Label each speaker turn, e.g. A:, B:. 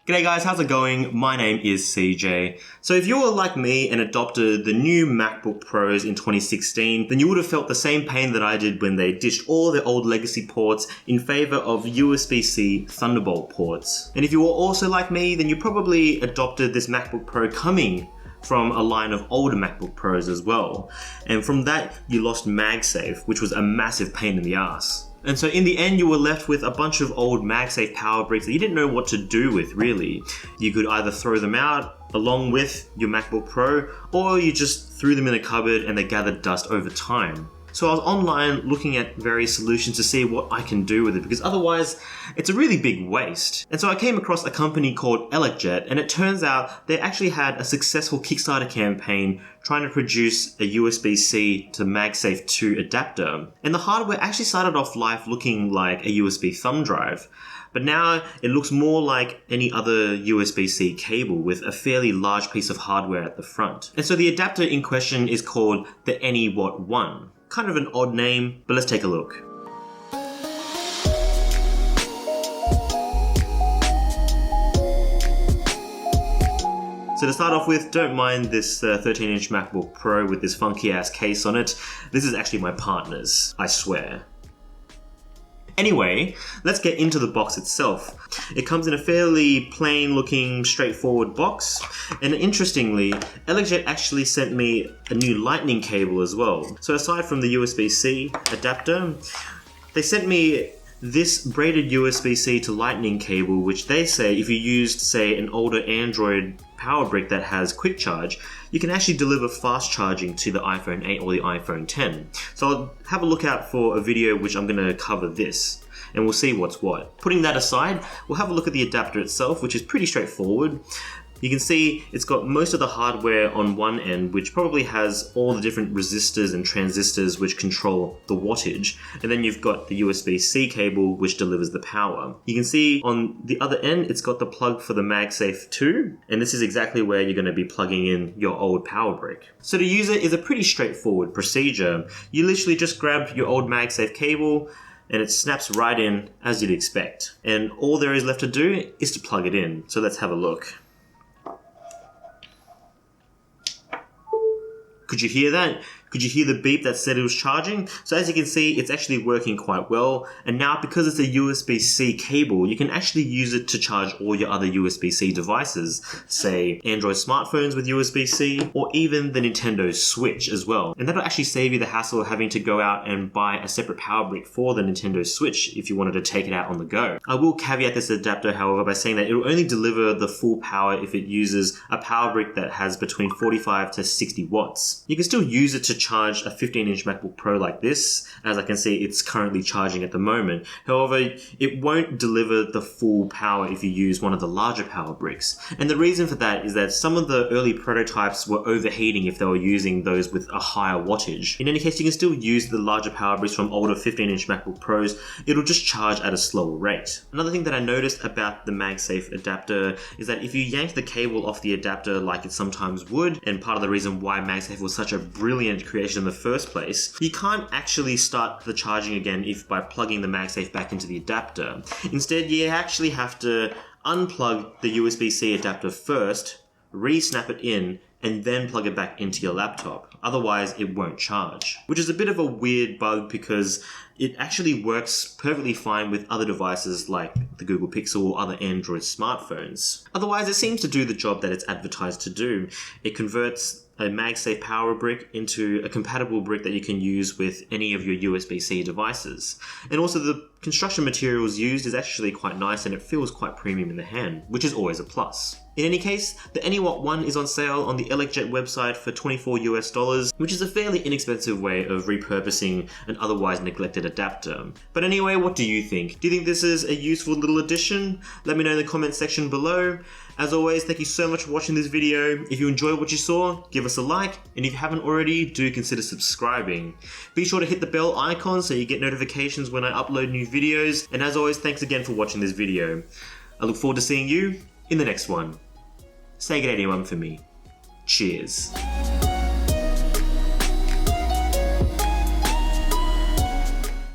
A: G'day guys, how's it going? My name is CJ. So if you were like me and adopted the new MacBook Pros in 2016, then you would have felt the same pain that I did when they ditched all their old legacy ports in favor of USB-C Thunderbolt ports. And if you were also like me, then you probably adopted this MacBook Pro coming from a line of older MacBook Pros as well. And from that, you lost MagSafe, which was a massive pain in the ass. And so in the end, you were left with a bunch of old MagSafe power bricks that you didn't know what to do with, really. You could either throw them out along with your MacBook Pro, or you just threw them in a cupboard and they gathered dust over time. So I was online looking at various solutions to see what I can do with it, because otherwise it's a really big waste. And so I came across a company called Elecjet, and it turns out they actually had a successful Kickstarter campaign trying to produce a USB-C to MagSafe 2 adapter. And the hardware actually started off life looking like a USB thumb drive, but now it looks more like any other USB-C cable with a fairly large piece of hardware at the front. And so the adapter in question is called the Anywatt One. Kind of an odd name, but let's take a look. So to start off with, don't mind this 13-inch MacBook Pro with this funky ass case on it. This is actually my partner's, I swear. Anyway, let's get into the box itself. It comes in a fairly plain looking, straightforward box. And interestingly, Elecjet actually sent me a new lightning cable as well. So aside from the USB-C adapter, they sent me this braided USB-C to lightning cable, which they say if you used, say, an older Android power brick that has quick charge, you can actually deliver fast charging to the iPhone 8 or the iPhone 10. So I'll have a look out for a video which I'm going to cover this, and we'll see what's what. Putting that aside, we'll have a look at the adapter itself, which is pretty straightforward. You can see it's got most of the hardware on one end, which probably has all the different resistors and transistors which control the wattage. And then you've got the USB-C cable, which delivers the power. You can see on the other end, it's got the plug for the MagSafe 2. And this is exactly where you're going to be plugging in your old power brick. So to use it is a pretty straightforward procedure. You literally just grab your old MagSafe cable, and it snaps right in as you'd expect. And all there is left to do is to plug it in. So let's have a look. Could you hear that? Could you hear the beep that said it was charging? So as you can see, it's actually working quite well. And now because it's a USB-C cable, you can actually use it to charge all your other USB-C devices, say Android smartphones with USB-C, or even the Nintendo Switch as well. And that'll actually save you the hassle of having to go out and buy a separate power brick for the Nintendo Switch if you wanted to take it out on the go. I will caveat this adapter, however, by saying that it will only deliver the full power if it uses a power brick that has between 45 to 60 watts. You can still use it to charge a 15-inch MacBook Pro like this. As I can see, it's currently charging at the moment. However, it won't deliver the full power if you use one of the larger power bricks. And the reason for that is that some of the early prototypes were overheating if they were using those with a higher wattage. In any case, you can still use the larger power bricks from older 15-inch MacBook Pros. It'll just charge at a slower rate. Another thing that I noticed about the MagSafe adapter is that if you yank the cable off the adapter like it sometimes would, and part of the reason why MagSafe was such a brilliant creation in the first place, you can't actually start the charging again by plugging the MagSafe back into the adapter. Instead, you actually have to unplug the USB-C adapter first, re-snap it in, and then plug it back into your laptop. Otherwise, it won't charge. Which is a bit of a weird bug because it actually works perfectly fine with other devices like the Google Pixel or other Android smartphones. Otherwise, it seems to do the job that it's advertised to do. It converts a MagSafe power brick into a compatible brick that you can use with any of your USB-C devices. And also the construction materials used is actually quite nice and it feels quite premium in the hand, which is always a plus. In any case, the Anywatt One is on sale on the Elecjet website for $24 US, which is a fairly inexpensive way of repurposing an otherwise neglected adapter. But anyway, what do you think? Do you think this is a useful little addition? Let me know in the comment section below. As always, thank you so much for watching this video. If you enjoyed what you saw, give us a like, and if you haven't already, do consider subscribing. Be sure to hit the bell icon so you get notifications when I upload new videos, and as always, thanks again for watching this video. I look forward to seeing you in the next one. Say good day to everyone for me. Cheers.